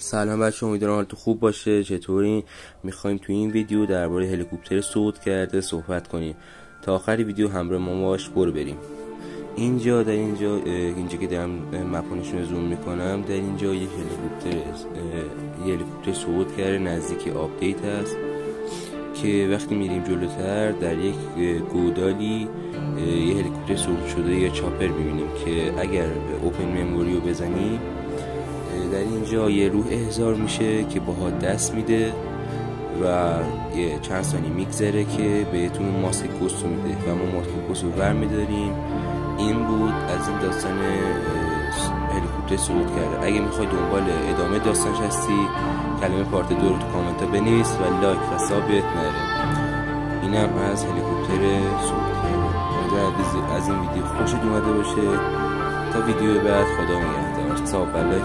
سلام بچه، امیدوارم حالتون خوب باشه. چطورین؟ میخوایم تو این ویدیو درباره هلیکوپتر صعود کرده صحبت کنیم. تا آخر ویدیو همراه ما باش، برو بریم. اینجا که دارم مپو نشون زوم میکنم، در اینجا یک هلیکوپتر صعود کرده نزدیک آپدیت هست که وقتی میریم جلوتر در یک گودالی یه هلیکوپتر صعود شده یا چاپر میبینیم که اگر اوپن مموری رو بزنیم در اینجا یه روح احضار میشه که باها دست میده و یه چند ثانیه میگذره که بهتون ماسک گوستو میده و ما ماسک گوستو ور میداریم. این بود از این داستان هلیکوپتر صعود کرده. اگه میخوای دنبال ادامه داستانش هستی، کلمه پارت 2 رو تو کامنت ها بنویس و لایک و ساب نره. اینم از هلیکوپتر صعود کرده. امیدوارم از این ویدیو خوشت اومده باشه. تا ویدیو بعد، خدا نگهدار. ساب و لایک